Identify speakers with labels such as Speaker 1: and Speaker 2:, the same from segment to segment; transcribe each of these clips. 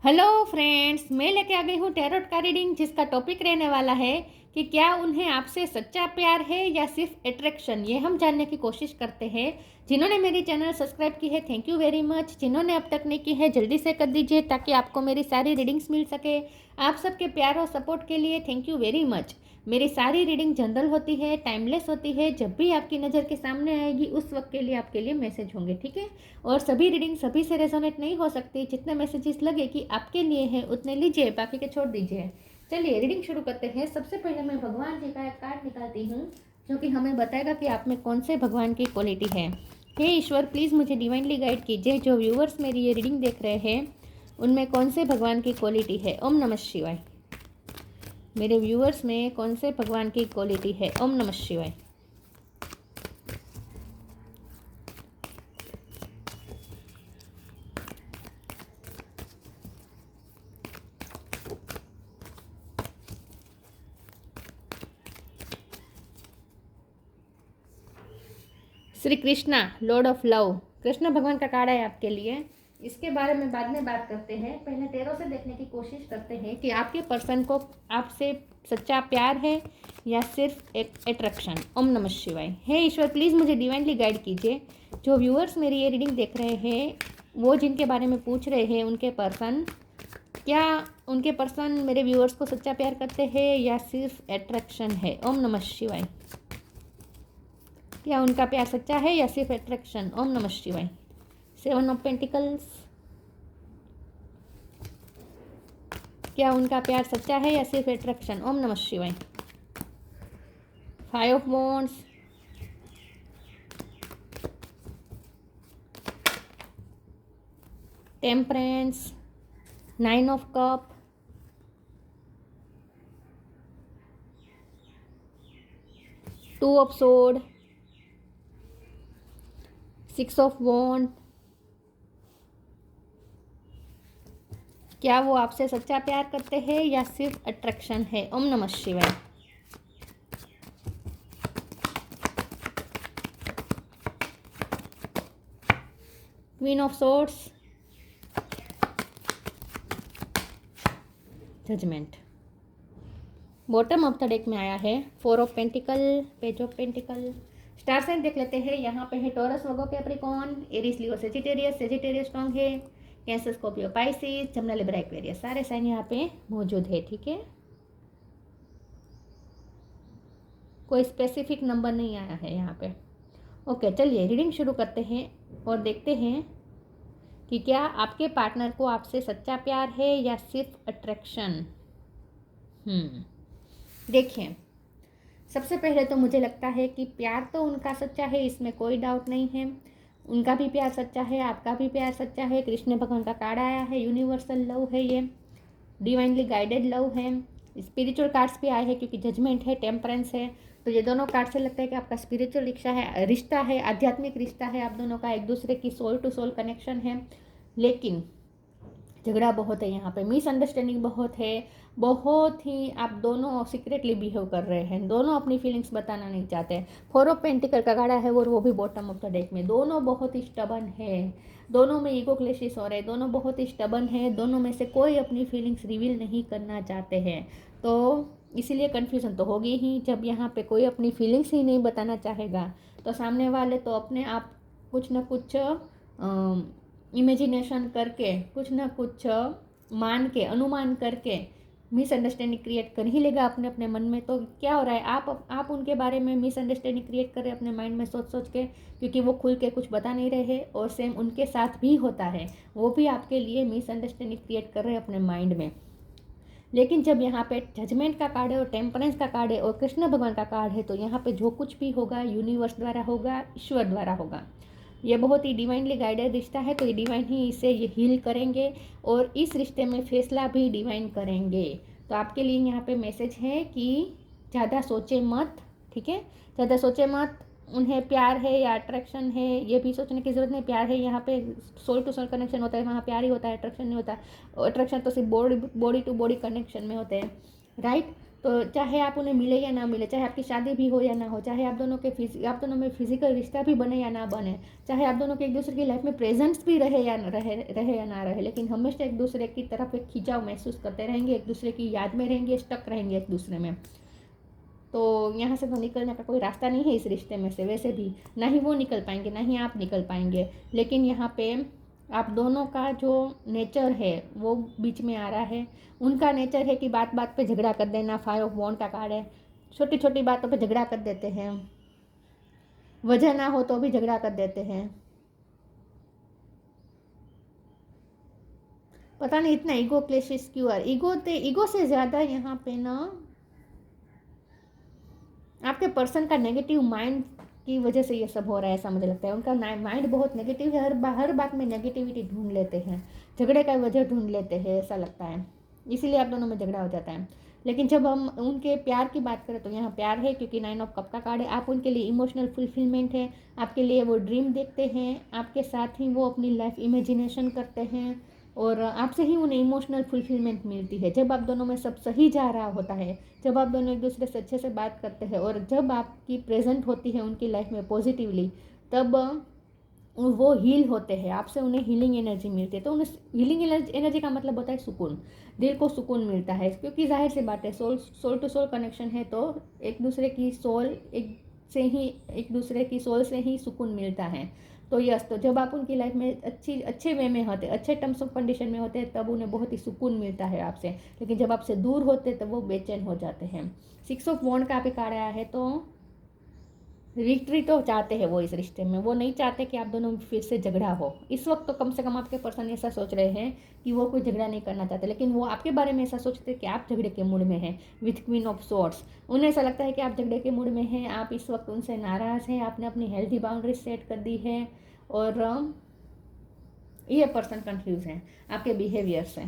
Speaker 1: Hello friends, मैं लेके आ गई हूँ टैरोट का रीडिंग, जिसका टॉपिक रहने वाला है कि क्या उन्हें आपसे सच्चा प्यार है या सिर्फ अट्रैक्शन। ये हम जानने की कोशिश करते हैं। जिन्होंने मेरी चैनल सब्सक्राइब की है, थैंक यू वेरी मच। जिन्होंने अब तक नहीं की है, जल्दी से कर दीजिए ताकि आपको मेरी सारी रीडिंग्स मिल सके। आप सबके प्यार और सपोर्ट के लिए थैंक यू वेरी मच। मेरी सारी रीडिंग जनरल होती है, टाइमलेस होती है। जब भी आपकी नज़र के सामने आएगी उस वक्त के लिए आपके लिए मैसेज होंगे, ठीक है। और सभी रीडिंग सभी से रेजोनेट नहीं हो सकती। जितने मैसेजेस लगे कि आपके लिए हैं उतने लीजिए, बाकी के छोड़ दीजिए। चलिए रीडिंग शुरू करते हैं। सबसे पहले मैं भगवान जी का एक कार्ड निकालती हूँ, जो कि हमें बताएगा कि आप में कौन से भगवान की क्वालिटी है। हे ईश्वर, प्लीज़ मुझे डिवाइनली गाइड कीजिए। जो व्यूअर्स मेरी ये रीडिंग देख रहे हैं उनमें कौन से भगवान की क्वालिटी है। ओम नमः शिवाय। मेरे व्यूअर्स में कौन से भगवान की क्वालिटी है। ओम नमः शिवाय। Shri Krishna, Lord of love, Krishna भगवान का कार्ड है आपके लिए। इसके बारे में बाद में बात करते हैं। पहले टैरो से देखने की कोशिश करते हैं कि आपके पर्सन को आपसे सच्चा प्यार है या सिर्फ एक अट्रैक्शन। ओम नमः शिवाय। हे ईश्वर, प्लीज़ मुझे डिवाइनली गाइड कीजिए। जो व्यूअर्स मेरी ये रीडिंग देख रहे हैं, वो जिनके बारे में पूछ रहे हैं, उनके पर्सन, क्या उनके पर्सन मेरे व्यूअर्स को सच्चा प्यार करते हैं या सिर्फ अट्रैक्शन है। ओम नमः शिवाय। क्या उनका प्यार सच्चा है या सिर्फ अट्रैक्शन। ओम नमः शिवाय। 7 ऑफ पेंटिकल्स, क्या उनका प्यार सच्चा है या सिर्फ अट्रैक्शन। ओम नमः शिवाय। 5 of wands, temperance, 9 of cup, 2 of sword, 6 of wand. क्या वो आपसे सच्चा प्यार करते हैं या सिर्फ अट्रैक्शन है। ओम नमः शिवाय। Queen of swords, judgement. Bottom of the deck में आया है 4 of pentacle, page of pentacle. Star sign देख लेते हैं। यहाँ पे है Taurus, Virgo, Capricorn, Aries, Leo, Sagittarius. Sagittarius strong है। Cancer, Scorpio, Pisces, Gemini, Libra, Aquarius, सारे साइन यहाँ पे मौजूद है, ठीक है। कोई स्पेसिफिक नंबर नहीं आया है यहाँ पे। ओके, चलिए रीडिंग शुरू करते हैं और देखते हैं कि क्या आपके पार्टनर को आपसे सच्चा प्यार है या सिर्फ अट्रैक्शन। देखिए, सबसे पहले तो मुझे लगता है कि प्यार तो उनका सच्चा है, इसमें कोई डाउट नहीं है। उनका भी प्यार सच्चा है, आपका भी प्यार सच्चा है। कृष्ण भगवान का कार्ड आया है, यूनिवर्सल लव है, ये डिवाइनली गाइडेड लव है। स्पिरिचुअल कार्ड्स भी आए हैं क्योंकि जजमेंट है, टेम्परेंस है। तो ये दोनों कार्ड से लगता है कि आपका स्पिरिचुअल रिश्ता है, आध्यात्मिक रिश्ता है। आप दोनों का एक दूसरे की सोल टू सोल कनेक्शन है। लेकिन झगड़ा बहुत है यहाँ पे, मिसअंडरस्टैंडिंग बहुत है। बहुत ही आप दोनों सीक्रेटली बिहेव कर रहे हैं, दोनों अपनी फीलिंग्स बताना नहीं चाहते। 4 ऑफ पेंटिकल का गाड़ा है और वो भी बॉटम ऑफ द डेक में। दोनों बहुत ही स्टबन है, दोनों में ईगो क्लैशेस हो रहे हैं, दोनों बहुत ही स्टबन है। दोनों में से कोई अपनी फीलिंग्स रिवील नहीं करना चाहते हैं। तो इसीलिए कन्फ्यूज़न तो होगी ही। जब यहाँ पे कोई अपनी फीलिंग्स ही नहीं बताना चाहेगा तो सामने वाले तो अपने आप कुछ ना कुछ इमेजिनेशन करके, कुछ ना कुछ मान के, अनुमान करके मिसअंडरस्टैंडिंग क्रिएट कर ही लेगा अपने अपने मन में। तो क्या हो रहा है, आप उनके बारे में मिसअंडरस्टैंडिंग क्रिएट कर रहे हैं अपने माइंड में सोच सोच के, क्योंकि वो खुल के कुछ बता नहीं रहे हैं। और सेम उनके साथ भी होता है, वो भी आपके लिए मिसअंडरस्टैंडिंग क्रिएट कर रहे हैं अपने माइंड में। लेकिन जब यहाँ पे जजमेंट का कार्ड है और टेम्परेंस का कार्ड है और कृष्ण भगवान का कार्ड है, तो यहाँ पे जो कुछ भी होगा यूनिवर्स द्वारा होगा, ईश्वर द्वारा होगा। ये बहुत ही डिवाइनली गाइडेड रिश्ता है, तो ये डिवाइन ही इसे ये हील करेंगे और इस रिश्ते में फैसला भी डिवाइन करेंगे। तो आपके लिए यहाँ पे मैसेज है कि ज़्यादा सोचे मत, ठीक है। ज़्यादा सोचे मत। उन्हें प्यार है या अट्रैक्शन है, ये भी सोचने की ज़रूरत नहीं। प्यार है, यहाँ पे सोल टू सोल कनेक्शन होता है, वहाँ प्यार ही होता है, अट्रैक्शन नहीं होता। अट्रैक्शन तो सिर्फ बॉडी टू बॉडी कनेक्शन में होते हैं, राइट। तो चाहे आप उन्हें मिले या ना मिले, चाहे आपकी शादी भी हो या ना हो, चाहे आप दोनों में फिजिकल रिश्ता भी बने या ना बने, चाहे आप दोनों के एक दूसरे की लाइफ में प्रेजेंस भी रहे या ना रहे, लेकिन हमेशा एक दूसरे की तरफ एक खिंचाव महसूस करते रहेंगे, एक दूसरे की याद में रहेंगे, स्टक रहेंगे एक दूसरे में। तो यहाँ से तो निकलने का कोई रास्ता नहीं है इस रिश्ते में से, वैसे भी ना ही वो निकल पाएंगे ना ही आप निकल पाएंगे। लेकिन यहाँ पे आप दोनों का जो नेचर है वो बीच में आ रहा है। उनका नेचर है कि बात बात पे झगड़ा कर देना, 5 ऑफ वॉन्ड का कार्ड है, छोटी छोटी बातों पे झगड़ा कर देते हैं, वजह ना हो तो भी झगड़ा कर देते हैं। पता नहीं इतना ईगो क्लेशेस क्यों आ रहा, ईगो से ज़्यादा यहाँ पे ना आपके पर्सन का नेगेटिव माइंड की वजह से ये सब हो रहा है, ऐसा मुझे लगता है। उनका माइंड बहुत नेगेटिव है, हर बात में नेगेटिविटी ढूंढ लेते हैं, झगड़े का वजह ढूंढ लेते हैं, ऐसा लगता है, इसीलिए आप दोनों में झगड़ा हो जाता है। लेकिन जब हम उनके प्यार की बात करें तो यहाँ प्यार है, क्योंकि 9 ऑफ कप का कार्ड है। आप उनके लिए इमोशनल फुलफिलमेंट है, आपके लिए वो ड्रीम देखते हैं, आपके साथ ही वो अपनी लाइफ इमेजिनेशन करते हैं, और आपसे ही उन्हें इमोशनल फुलफिलमेंट मिलती है। जब आप दोनों में सब सही जा रहा होता है, जब आप दोनों एक दूसरे से अच्छे से बात करते हैं, और जब आपकी प्रेजेंट होती है उनकी लाइफ में पॉजिटिवली, तब वो हील होते हैं, आपसे उन्हें हीलिंग एनर्जी मिलती है। तो उन्हें हीलिंग एनर्जी का मतलब होता है सुकून, दिल को सुकून मिलता है, क्योंकि जाहिर सी बात है सोल टू सोल कनेक्शन है, तो एक दूसरे की सोल एक दूसरे की सोल से ही सुकून मिलता है। तो यस, तो जब आप उनकी लाइफ में अच्छे वे में होते, अच्छे टर्म्स ऑफ कंडीशन में होते हैं, तब उन्हें बहुत ही सुकून मिलता है आपसे। लेकिन जब आपसे दूर होते तब वो बेचैन हो जाते हैं। 6 ऑफ वॉन्ड का भी कार्ड आया है, तो विक्ट्री तो चाहते हैं वो इस रिश्ते में, वो नहीं चाहते कि आप दोनों में फिर से झगड़ा हो। इस वक्त तो कम से कम आपके पर्सन ऐसा सोच रहे हैं कि वो कोई झगड़ा नहीं करना चाहते, लेकिन वो आपके बारे में ऐसा सोचते हैं कि आप झगड़े के मूड में हैं। विथ क्वीन ऑफ स्वॉर्ड्स, उन्हें ऐसा लगता है कि आप झगड़े के मूड में हैं, आप इस वक्त उनसे नाराज़ हैं, आपने अपनी हेल्थी बाउंड्री सेट कर दी है, और ये पर्सन कंफ्यूज हैं आपके बिहेवियर से।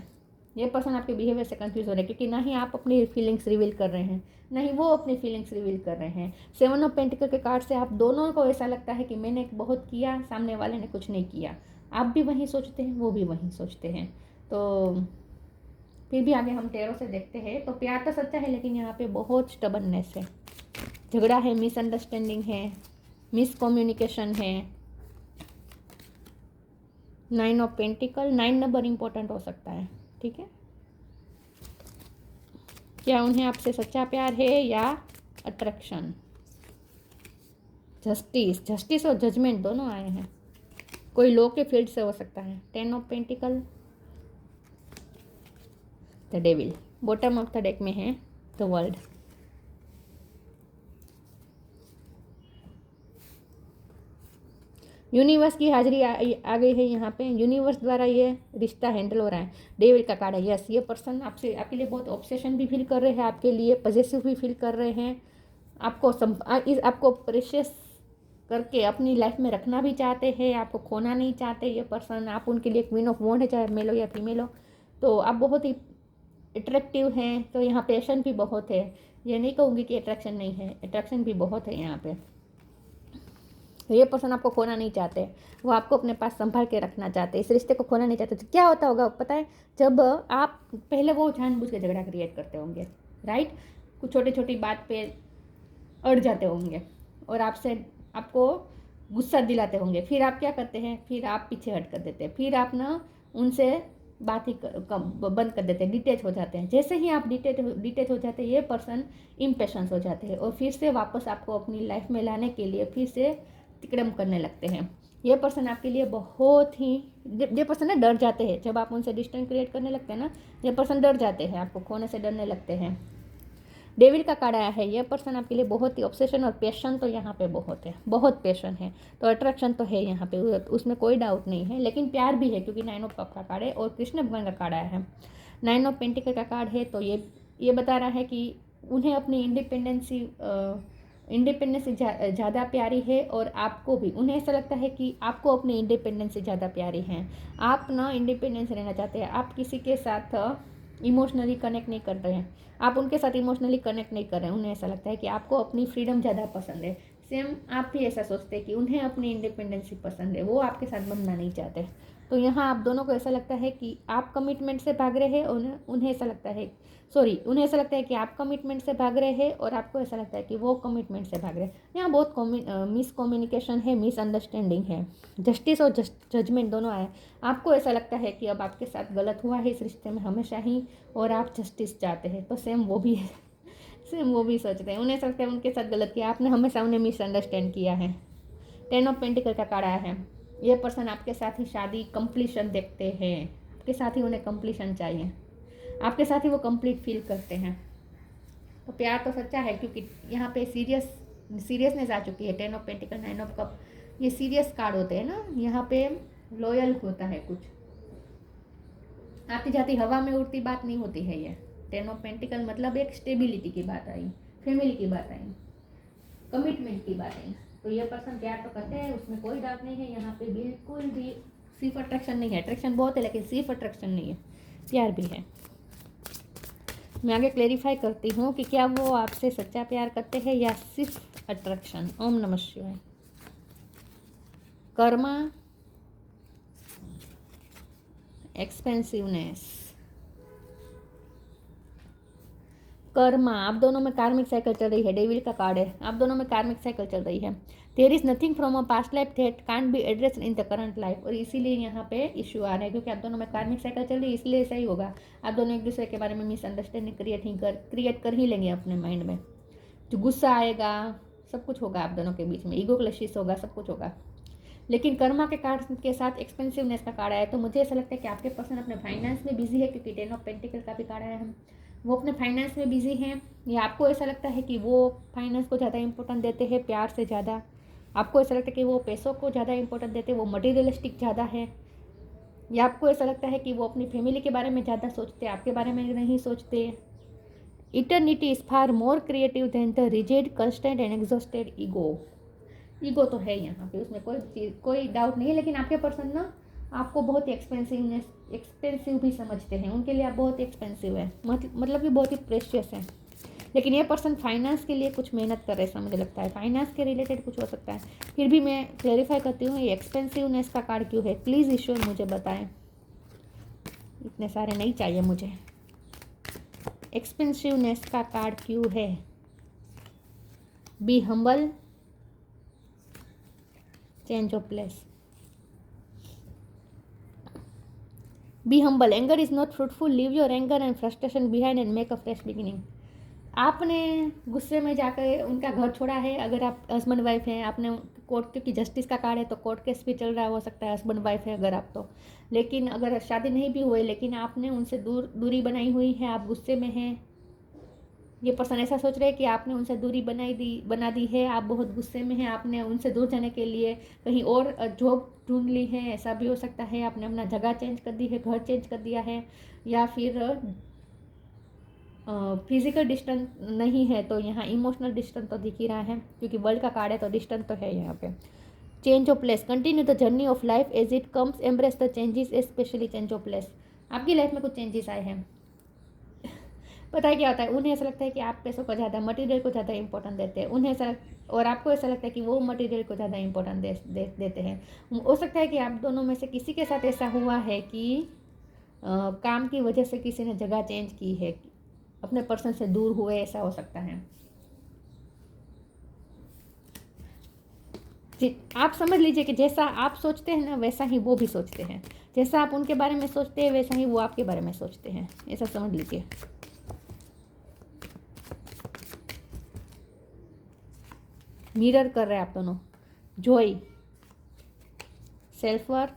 Speaker 1: ये पर्सन आपके बिहेवियर से कंफ्यूज हो रहे हैं, क्योंकि ना ही आप अपनी फीलिंग्स रिवील कर रहे हैं, ना ही वो अपनी फीलिंग्स रिवील कर रहे हैं। 7 ऑफ पेंटिकल के कार्ड से आप दोनों को ऐसा लगता है कि मैंने बहुत किया, सामने वाले ने कुछ नहीं किया। आप भी वही सोचते हैं, वो भी वही सोचते हैं। तो फिर भी आगे हम टेरो से देखते हैं, तो प्यार तो सच्चा है, लेकिन यहाँ पे बहुत स्टबर्ननेस है, झगड़ा है, मिसअंडरस्टैंडिंग है, मिसकम्युनिकेशन है। 9 ऑफ पेंटिकल, 9 नंबर इम्पोर्टेंट हो सकता है, ठीक है। क्या उन्हें आपसे सच्चा प्यार है या अट्रैक्शन? जस्टिस और जजमेंट दोनों आए हैं, कोई लॉ के फील्ड से हो सकता है। 10 of pentacle, the devil, bottom of the deck में है द वर्ल्ड। यूनिवर्स की हाजिरी आ गई है यहाँ पे, यूनिवर्स द्वारा ये रिश्ता हैंडल हो रहा है। डेविल का कार्ड है। यस, ये पर्सन आपके लिए बहुत ऑब्सेशन भी फील कर रहे हैं, आपके लिए पॉजेसिव भी फील कर रहे हैं, आपको प्रेशियस करके अपनी लाइफ में रखना भी चाहते हैं, आपको खोना नहीं चाहते ये पर्सन। आप उनके लिए क्वीन ऑफ वॉन्ड है, चाहे मेल हो या फीमेल हो, तो आप बहुत ही अट्रैक्टिव हैं। तो यहाँ पैशन भी बहुत है, ये नहीं कहूँगी कि अट्रैक्शन नहीं है, अट्रैक्शन भी बहुत है यहाँ पे। तो ये पर्सन आपको खोना नहीं चाहते, वो आपको अपने पास संभाल के रखना चाहते, इस रिश्ते को खोना नहीं चाहते। तो क्या होता होगा पता है, जब आप पहले वो जानबूझ के झगड़ा क्रिएट करते होंगे, राइट, कुछ छोटी छोटी बात पे अड़ जाते होंगे और आपको गुस्सा दिलाते होंगे, फिर आप क्या करते हैं, फिर आप पीछे हट कर देते हैं, फिर आप ना उनसे बात ही बंद कर देते हैं, डिटेच हो जाते हैं। जैसे ही आप डिटेच हो जाते हैं, ये पर्सन इम्पेशंस हो जाते हैं और फिर से वापस आपको अपनी लाइफ में लाने के लिए फिर से तिकड़म करने लगते हैं। ये पर्सन आपके लिए बहुत ही, ये पर्सन ना डर जाते हैं जब आप उनसे डिस्टेंस क्रिएट करने लगते हैं ना, ये पर्सन डर जाते हैं, आपको खोने से डरने लगते हैं। डेविल का कार्ड आया है, ये पर्सन आपके लिए बहुत ही ऑब्सेशन और पैशन तो यहाँ पे बहुत है, बहुत पैशन है, तो अट्रैक्शन तो है यहाँ पे, उसमें कोई डाउट नहीं है। लेकिन प्यार भी है, क्योंकि 9 ऑफ कप का कार्ड है और कृष्ण भगवान का कार्ड आया है। 9 ऑफ पेंटिकल का कार्ड है, तो ये बता रहा है कि उन्हें अपनी इंडिपेंडेंस ज़्यादा प्यारी है, और आपको भी, उन्हें ऐसा लगता है कि आपको अपनी इंडिपेंडेंस से ज़्यादा प्यारी हैं। आप ना इंडिपेंडेंस रहना चाहते हैं, आप किसी के साथ इमोशनली कनेक्ट नहीं कर रहे हैं, आप उनके साथ इमोशनली कनेक्ट नहीं कर रहे हैं। उन्हें ऐसा लगता है कि आपको अपनी फ्रीडम ज़्यादा पसंद है। सेम आप भी ऐसा सोचते हैं कि उन्हें अपनी इंडिपेंडेंसी पसंद है, वो आपके साथ बनना नहीं चाहते। तो यहाँ आप दोनों को ऐसा लगता है कि आप कमिटमेंट से भाग रहे हैं, उन्हें ऐसा लगता है, सॉरी, उन्हें ऐसा लगता है कि आप कमिटमेंट से भाग रहे हैं और आपको ऐसा लगता है कि वो कमिटमेंट से भाग रहे हैं। यहाँ बहुत मिसकम्युनिकेशन है, मिसअंडरस्टैंडिंग है। जस्टिस और जजमेंट दोनों आए। आपको ऐसा लगता है कि अब आपके साथ गलत हुआ है इस रिश्ते में हमेशा ही, और आप जस्टिस चाहते हैं। तो सेम वो भी सेम वो भी सोचते हैं, उन्हें लगता है उनके साथ गलत किया, आपने हमेशा उन्हें मिसअंडरस्टैंड किया है। 10 ऑफ पेंटिकल का कार्ड आया है। ये पर्सन आपके साथ ही शादी कंप्लीशन देखते हैं, आपके साथ ही उन्हें कंप्लीशन चाहिए, आपके साथ ही वो कंप्लीट फील करते हैं। तो प्यार तो सच्चा है, क्योंकि यहाँ पे सीरियसनेस आ चुकी है। 10 ऑफ पेंटिकल, 9 ऑफ कप, ये सीरियस कार्ड होते हैं ना, यहाँ पे लॉयल होता है कुछ, आती जाती हवा में उड़ती बात नहीं होती है ये। 10 ऑफ पेंटिकल मतलब एक स्टेबिलिटी की बात आई, फैमिली की बात आई, कमिटमेंट की बात आई। तो ये पर्सन प्यार तो करते हैं, उसमें कोई डाउट नहीं है। यहाँ पे बिल्कुल भी सिर्फ अट्रैक्शन नहीं है, अट्रैक्शन बहुत है लेकिन सिर्फ अट्रैक्शन नहीं है, प्यार भी है। मैं आगे क्लेरिफाई करती हूँ कि क्या वो आपसे सच्चा प्यार करते हैं या सिर्फ अट्रैक्शन। ओम नमः शिवाय। कर्मा, एक्सपेंसिवनेस, कर्मा, आप दोनों में कार्मिक साइकिल चल रही है। डेविल का कार्ड है, आप दोनों में कार्मिक साइकिल चल रही है। There is nothing from a past life that can't be addressed in the current life. और इसीलिए यहाँ पे इश्यू आ रहा है, क्योंकि आप दोनों में कार्मिक साइकिल चल रही है, इसलिए ऐसा ही होगा। आप दोनों एक दूसरे के बारे में मिसअंडरस्टैंडिंग क्रिएट कर ही लेंगे अपने माइंड में। जो गुस्सा आएगा, सब कुछ होगा आप दोनों के बीच में, ईगो क्लैशेस होगा, सब कुछ होगा। लेकिन कर्मा के कार्ड के साथ एक्सपेंसिवनेस का कार्ड आया, तो मुझे ऐसा लगता है कि आपके पर्सन अपने फाइनेंस में बिजी है, क्योंकि 10 ऑफ पेंटिकल का भी कार्ड आया है। वो अपने फाइनेंस में बिजी हैं, या आपको ऐसा लगता है कि वो फाइनेंस को ज़्यादा इंपॉर्टेंट देते हैं प्यार से ज़्यादा। आपको ऐसा लगता है कि वो पैसों को ज़्यादा इंपॉर्टेंट देते हैं, वो मटीरियलिस्टिक ज़्यादा है। या आपको ऐसा लगता है कि वो अपनी फैमिली के बारे में ज़्यादा सोचते हैं, आपके बारे में नहीं सोचते। Eternity is far more creative than the rigid, constant and exhausted ego. Ego तो है यहाँ पे, उसमें कोई डाउट नहीं है। लेकिन आपके पर्सन ना आपको बहुत एक्सपेंसिव भी समझते हैं, उनके लिए आप बहुत एक्सपेंसिव है, मतलब कि बहुत ही प्रेशियस है। लेकिन ये पर्सन फाइनेंस के लिए कुछ मेहनत कर रहे हैं, ऐसा मुझे लगता है। फाइनेंस के रिलेटेड कुछ हो सकता है। फिर भी मैं क्लेरिफाई करती हूँ, ये एक्सपेंसिवनेस का कार्ड क्यों है, प्लीज़ ईश्वर मुझे बताएं। इतने सारे नहीं चाहिए मुझे। एक्सपेंसिवनेस का कार्ड क्यों है? Be humble, change of place. Be humble, anger is not fruitful, leave your anger and frustration behind and make a fresh beginning. आपने गुस्से में जाकर उनका घर छोड़ा है, अगर आप हस्बैंड वाइफ हैं, आपने कोर्ट, क्योंकि जस्टिस का कार्ड है तो कोर्ट केस भी चल रहा हो सकता है, हस्बैंड वाइफ है अगर आप तो। लेकिन अगर शादी नहीं भी हुई, लेकिन आपने उनसे दूरी बनाई हुई है, आप गुस्से में हैं। ये पर्सन ऐसा सोच रहे हैं कि आपने उनसे दूरी बना दी है, आप बहुत गुस्से में हैं, आपने उनसे दूर जाने के लिए कहीं और जॉब ढूंढ ली है, ऐसा भी हो सकता है। आपने अपना जगह चेंज कर दी है, घर चेंज कर दिया है, या फिर फिजिकल डिस्टेंस नहीं है तो यहाँ इमोशनल डिस्टेंस तो दिख ही रहा है, क्योंकि वर्ल्ड का कार्ड है तो डिस्टेंस तो है यहाँ पे। Change of place, continue the journey of life as it comes, embrace the changes, specially change of place. आपकी लाइफ में कुछ चेंजेस आए हैं। पता है क्या होता है, उन्हें ऐसा लगता है कि आप पैसों को ज़्यादा, मटेरियल को ज़्यादा इंपॉर्टेंट देते हैं, उन्हें ऐसा और आपको ऐसा लगता है कि वो मटेरियल को ज़्यादा इंपॉर्टेंट देते हैं। हो सकता है कि आप दोनों में से किसी के साथ ऐसा हुआ है कि काम की वजह से किसी ने जगह चेंज की है, अपने पर्सन से दूर हुए, ऐसा हो सकता है। जी, आप समझ लीजिए कि जैसा आप सोचते हैं ना, वैसा ही वो भी सोचते हैं। जैसा आप उनके बारे में सोचते हैं, वैसा ही वो आपके बारे में सोचते हैं, ऐसा समझ लीजिए। मिरर कर रहे हैं आप दोनों। Joy, self worth,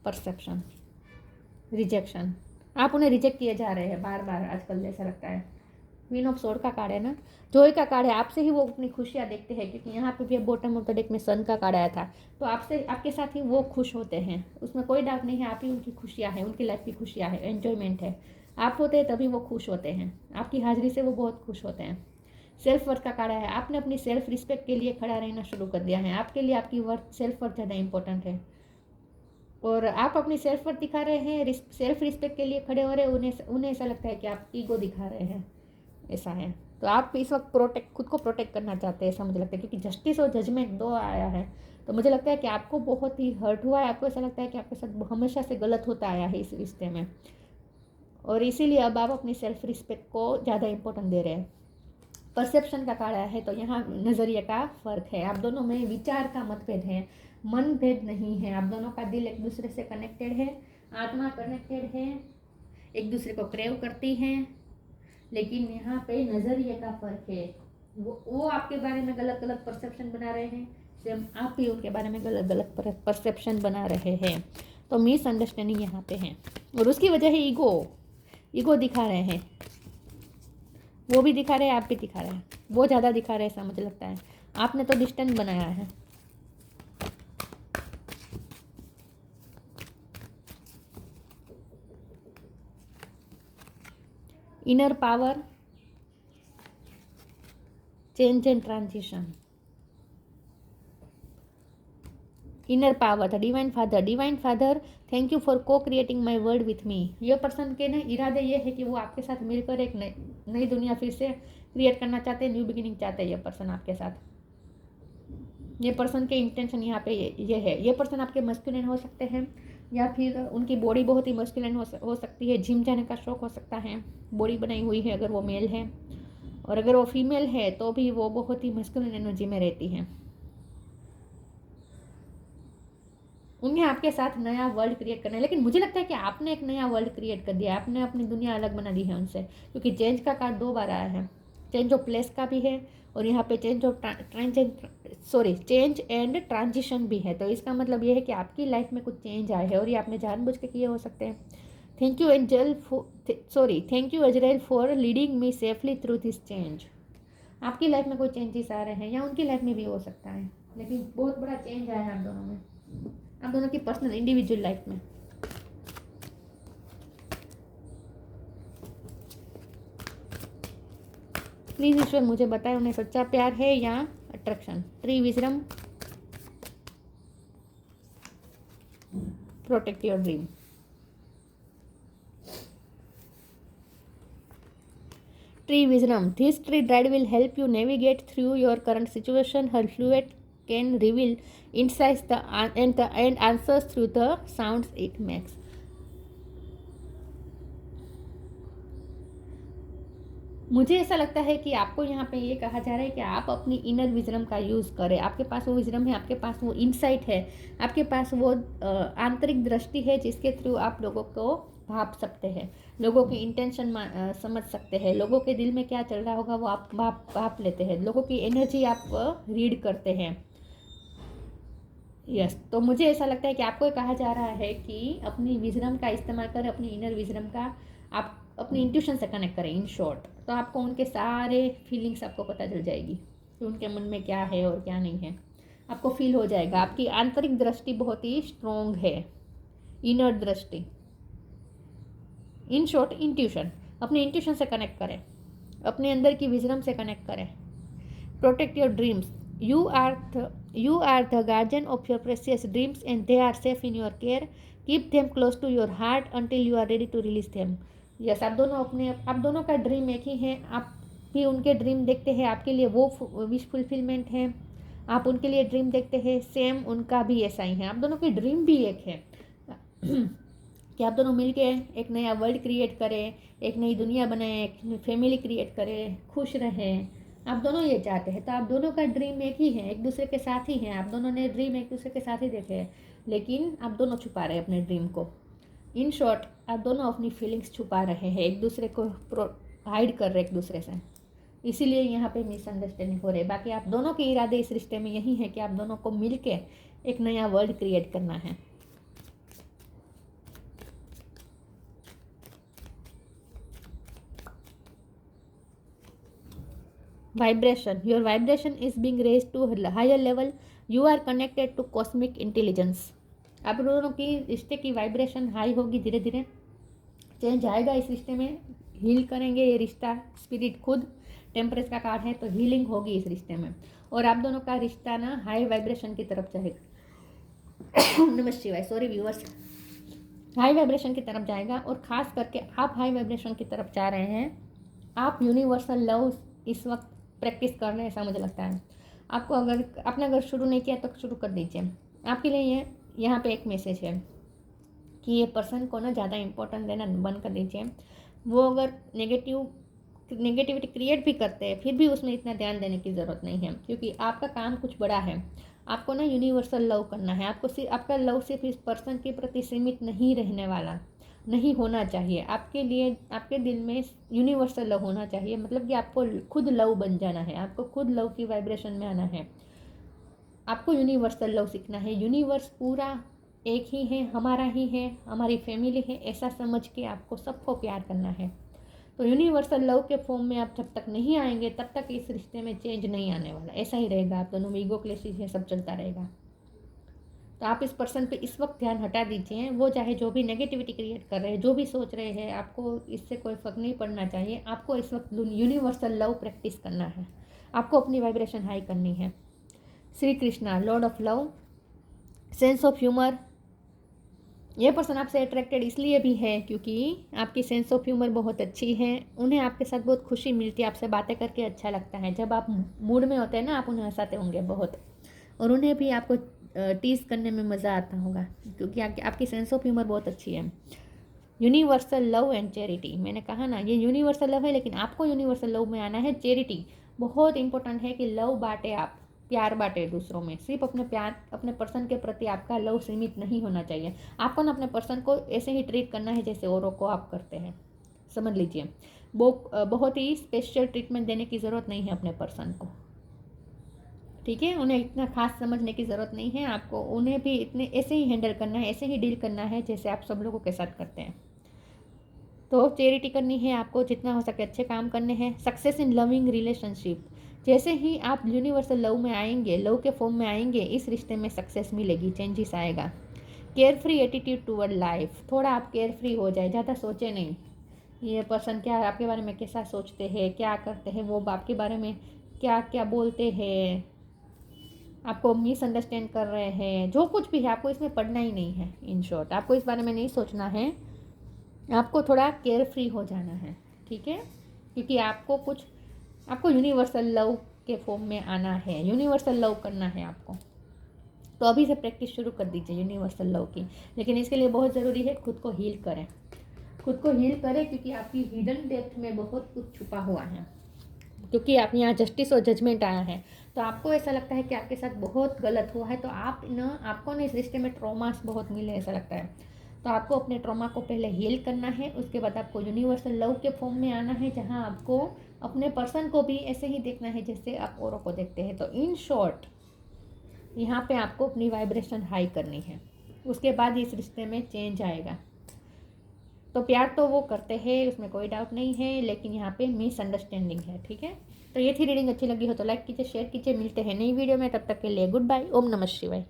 Speaker 1: perception, rejection. आप उन्हें रिजेक्ट किए जा रहे हैं बार बार आजकल, ऐसा लगता है। क्वीन ऑफ सोर्ड का कार्ड है ना, जॉय का कार्ड है। आपसे ही वो अपनी खुशियाँ देखते हैं, क्योंकि यहाँ पे भी बॉटम ऑफ द डेक में सन का कार्ड आया था। तो आपसे, आपके साथ ही वो खुश होते हैं, उसमें कोई डाउट नहीं है। आप ही उनकी खुशियाँ हैं, उनकी लाइफ की खुशियाँ हैं, एन्जॉयमेंट है। आप होते हैं तभी वो खुश होते हैं, आपकी हाजिरी से वो बहुत खुश होते हैं। सेल्फ वर्थ का कार्ड है। आपने अपनी सेल्फ रिस्पेक्ट के लिए खड़ा रहना शुरू कर दिया है। आपके लिए आपकी सेल्फ वर्थ ज़्यादा इंपॉर्टेंट है, और आप अपनी सेल्फ वर्थ दिखा रहे हैं, सेल्फ रिस्पेक्ट के लिए खड़े हो रहे हैं। उन्हें ऐसा लगता है कि आप ईगो दिखा रहे हैं, ऐसा है। तो आप इस वक्त खुद को प्रोटेक्ट करना चाहते हैं, ऐसा मुझे लगता है, क्योंकि जस्टिस और जजमेंट 2 आया है। तो मुझे लगता है कि आपको बहुत ही हर्ट हुआ है, आपको ऐसा लगता है कि आपके साथ हमेशा से गलत होता आया है इस रिश्ते में, और इसीलिए अब आप अपनी सेल्फ रिस्पेक्ट को ज़्यादा इंपॉर्टेंट दे रहे हैं। परसेप्शन का कार्ड आया है, तो यहाँ नज़रिए का फ़र्क है, आप दोनों में विचार का मतभेद है, मन भेद नहीं है, आप दोनों का दिल एक दूसरे से कनेक्टेड है, आत्मा कनेक्टेड है, एक दूसरे को क्रेव करती हैं, लेकिन यहाँ पे नज़रिए का फ़र्क है। वो आपके बारे में गलत गलत परसेप्शन बना रहे हैं, सेम आप भी उनके बारे में गलत गलत परसेप्शन बना रहे हैं। तो मिसअंडरस्टैंडिंग यहाँ पे है, और उसकी वजह है ईगो दिखा रहे हैं, वो भी दिखा रहे हैं, आप भी दिखा रहे हैं, वो ज़्यादा दिखा रहे हैं ऐसा मुझे लगता है। आपने तो डिस्टेंस बनाया है। Inner power, change and transition. Inner power, the divine father, thank you for co-creating my world with me. ये पर्सन के ना इरादे ये है कि वो आपके साथ मिलकर एक नई दुनिया फिर से क्रिएट करना चाहते हैं, न्यू बिगिनिंग चाहते हैं ये पर्सन आपके साथ। ये पर्सन के इंटेंशन यहाँ पे ये है। ये पर्सन आपके मस्कुलिन हो सकते हैं, या फिर उनकी बॉडी बहुत ही मस्कुलिन हो सकती है, जिम जाने का शौक हो सकता है, बॉडी बनाई हुई है अगर वो मेल है, और अगर वो फीमेल है तो भी वो बहुत ही मस्कुलिन एनर्जी में रहती है। उन्हें आपके साथ नया वर्ल्ड क्रिएट करना है, लेकिन मुझे लगता है कि आपने एक नया वर्ल्ड क्रिएट कर दिया, आपने अपनी दुनिया अलग बना दी है उनसे, क्योंकि चेंज का कार्ड 2 बार आया है। चेंज ऑफ प्लेस का भी है, और यहाँ पे चेंज एंड ट्रांजिशन भी है। तो इसका मतलब ये है कि आपकी लाइफ में कुछ चेंज आए हैं, और ये आपने जानबूझ के किए हो सकते हैं। Thank you Azrael for leading me safely through this change. आपकी लाइफ में कोई चेंजेस आ रहे हैं, या उनकी लाइफ में भी हो सकता है, लेकिन बहुत बड़ा चेंज आया है आप दोनों में, आप दोनों की पर्सनल इंडिविजुअल लाइफ में। प्लीज ईश्वर मुझे बताएं उन्हें सच्चा प्यार है या attraction. Tree wisdom, protect your dream. Tree wisdom, this tree dried will help you navigate through your current situation. हर फ्लूएट can reveal insights and answers through the sounds it makes. मुझे ऐसा लगता है कि आपको यहाँ पे ये कहा जा रहा है कि आप अपनी इनर विजडम का यूज़ करें। आपके पास वो विजडम है, आपके पास वो इंसाइट है, आपके पास वो आंतरिक दृष्टि है जिसके थ्रू आप लोगों को भाप सकते हैं, लोगों की इंटेंशन समझ सकते हैं, लोगों के दिल में क्या चल रहा होगा वो आप भाप लेते हैं, लोगों की एनर्जी आप रीड करते हैं। यस, तो मुझे ऐसा लगता है कि आपको कहा जा रहा है कि अपनी विजडम का इस्तेमाल करें, अपनी इनर विजडम का, आप अपनी इंट्यूशन से कनेक्ट करें इन शॉर्ट। तो आपको उनके सारे फीलिंग्स आपको पता चल जाएगी कि उनके मन में क्या है और क्या नहीं है, आपको फील हो जाएगा। आपकी आंतरिक दृष्टि बहुत ही स्ट्रोंग है, इनर दृष्टि, इन शॉर्ट इंट्यूशन। अपनी इंट्यूशन से कनेक्ट करें, अपने अंदर की विजडम से कनेक्ट करें। Protect your dreams, you are the guardian of your precious dreams and they are safe in your care. Keep them close to your heart until you are ready to release them. Yes, आप दोनों का dream एक ही है, आप भी उनके dream देखते हैं, आपके लिए वो विश फुलफिलमेंट है, आप उनके लिए ड्रीम देखते हैं, सेम उनका भी ऐसा ही है। आप दोनों की ड्रीम भी एक है कि आप दोनों मिलके एक नया वर्ल्ड क्रिएट करें, एक नई दुनिया बनाएं, एक फैमिली क्रिएट करें, खुश रहें, आप दोनों ये चाहते हैं। तो आप दोनों का ड्रीम एक ही है, एक दूसरे के साथ ही हैं, आप दोनों ने ड्रीम एक दूसरे के साथ ही देखे हैं, लेकिन आप दोनों छुपा रहे हैं अपने ड्रीम को। इन शॉर्ट, आप दोनों अपनी फीलिंग्स छुपा रहे हैं, एक दूसरे को हाइड कर रहे हैं एक दूसरे से, इसीलिए यहाँ पे मिसअंडरस्टैंडिंग हो रही है। बाकी आप दोनों के इरादे इस रिश्ते में यही है कि आप दोनों को मिल के एक नया वर्ल्ड क्रिएट करना है। Vibration, your vibration is being raised to higher level. You are connected to cosmic intelligence. आप दोनों की रिश्ते की वाइब्रेशन हाई होगी, धीरे धीरे चेंज आएगा इस रिश्ते में, हील करेंगे ये रिश्ता स्पिरिट खुद। टेम्परेचर का कार्ड है, तो हीलिंग होगी इस रिश्ते में, और आप दोनों का रिश्ता ना हाई वाइब्रेशन की तरफ जाएगा। नमस्ते शिवाय, सॉरी व्यूअर्स, हाई वाइब्रेशन की तरफ जाएगा, और ख़ास करके आप हाई वाइब्रेशन की तरफ जा रहे हैं। आप यूनिवर्सल लव इस वक्त प्रैक्टिस कर रहे हैं, ऐसा मुझे लगता है। आपको अगर आपने अगर शुरू नहीं किया तो शुरू कर दीजिए। आपके लिए ये यहाँ पे एक मैसेज है कि ये पर्सन को ना ज़्यादा इम्पोर्टेंस देना बंद कर दीजिए। वो अगर नेगेटिविटी क्रिएट भी करते हैं फिर भी उसमें इतना ध्यान देने की ज़रूरत नहीं है, क्योंकि आपका काम कुछ बड़ा है। आपको ना यूनिवर्सल लव करना है। आपको सिर्फ आपका लव सिर्फ इस पर्सन के प्रति सीमित नहीं रहने वाला, नहीं होना चाहिए। आपके लिए आपके दिल में यूनिवर्सल लव होना चाहिए, मतलब कि आपको खुद लव बन जाना है, आपको खुद लव की वाइब्रेशन में आना है। आपको यूनिवर्सल लव सीखना है। यूनिवर्स पूरा एक ही है, हमारा ही है, हमारी फैमिली है, ऐसा समझ के आपको सबको प्यार करना है। तो यूनिवर्सल लव के फॉर्म में आप जब तक नहीं आएंगे तब तक इस रिश्ते में चेंज नहीं आने वाला, ऐसा ही रहेगा। आप दोनों में ईगो क्लेशेस है, सब चलता रहेगा। तो आप इस पर्सन पे इस वक्त ध्यान हटा दीजिए। वो चाहे जो भी नेगेटिविटी क्रिएट कर रहे हैं, जो भी सोच रहे हैं, आपको इससे कोई फ़र्क नहीं पड़ना चाहिए। आपको इस वक्त यूनिवर्सल लव प्रैक्टिस करना है, आपको अपनी वाइब्रेशन हाई करनी है। Shri Krishna, Lord of love, sense of humour. ये पर्सन आपसे अट्रैक्टेड इसलिए भी है क्योंकि आपकी सेंस ऑफ ह्यूमर बहुत अच्छी है। उन्हें आपके साथ बहुत खुशी मिलती है, आपसे बातें करके अच्छा लगता है। जब आप मूड में होते हैं ना, आप उन्हें हंसाते होंगे बहुत, और उन्हें भी आपको टीज़ करने में मज़ा आता होगा, क्योंकि आपकी सेंस ऑफ ह्यूमर बहुत अच्छी है। यूनिवर्सल लव एंड चैरिटी, मैंने कहा ना ये यूनिवर्सल लव है, लेकिन आपको यूनिवर्सल लव में आना है। चैरिटी बहुत इंपॉर्टेंट है कि लव बांटे, आप प्यार बांटे दूसरों में। सिर्फ अपने पर्सन के प्रति आपका लव सीमित नहीं होना चाहिए। आपको ना अपने पर्सन को ऐसे ही ट्रीट करना है जैसे औरों को आप करते हैं, समझ लीजिए। वो बहुत ही स्पेशल ट्रीटमेंट देने की ज़रूरत नहीं है अपने पर्सन को, ठीक है। उन्हें इतना खास समझने की ज़रूरत नहीं है। आपको उन्हें भी इतने ऐसे ही हैंडल करना है, ऐसे ही डील करना है जैसे आप सब लोगों के साथ करते हैं। तो चैरिटी करनी है आपको, जितना हो सके अच्छे काम करने हैं। सक्सेस इन लविंग रिलेशनशिप, जैसे ही आप यूनिवर्सल लव में आएंगे, लव के फॉर्म में आएंगे, इस रिश्ते में सक्सेस मिलेगी, चेंजेस आएगा। Care free attitude toward life, थोड़ा आप केयर फ्री हो जाए, ज़्यादा सोचे नहीं ये पर्सन क्या आपके बारे में कैसा सोचते हैं, क्या करते हैं, वो आपके बारे में क्या क्या बोलते हैं, आपको मिसअंडरस्टैंड कर रहे हैं, जो कुछ भी है आपको इसमें पढ़ना ही नहीं है। इन शॉर्ट आपको इस बारे में नहीं सोचना है, आपको थोड़ा केयर फ्री हो जाना है, ठीक है। क्योंकि आपको यूनिवर्सल लव के फॉर्म में आना है, यूनिवर्सल लव करना है आपको। तो अभी से प्रैक्टिस शुरू कर दीजिए यूनिवर्सल लव की। लेकिन इसके लिए बहुत ज़रूरी है खुद को हील करें, क्योंकि आपकी हिडन डेप्थ में बहुत कुछ छुपा हुआ है। क्योंकि आप यहाँ जस्टिस और जजमेंट आया है, तो आपको ऐसा लगता है कि आपके साथ बहुत गलत हुआ है, तो आपको ना इस रिश्ते में ट्रॉमास बहुत मिले, ऐसा लगता है। तो आपको अपने ट्रॉमा को पहले हील करना है, उसके बाद आपको यूनिवर्सल लव के फॉर्म में आना है, जहाँ आपको अपने पर्सन को भी ऐसे ही देखना है जैसे आप औरों को देखते हैं। तो इन शॉर्ट यहाँ पे आपको अपनी वाइब्रेशन हाई करनी है, उसके बाद इस रिश्ते में चेंज आएगा। तो प्यार तो वो करते हैं, उसमें कोई डाउट नहीं है, लेकिन यहाँ पे मिसअंडरस्टैंडिंग है, ठीक है। तो ये थी रीडिंग, अच्छी लगी हो तो लाइक कीजिए, शेयर कीजिए। मिलते हैं नई वीडियो में, तब तक के लिए गुड बाय। ओम नमः शिवाय।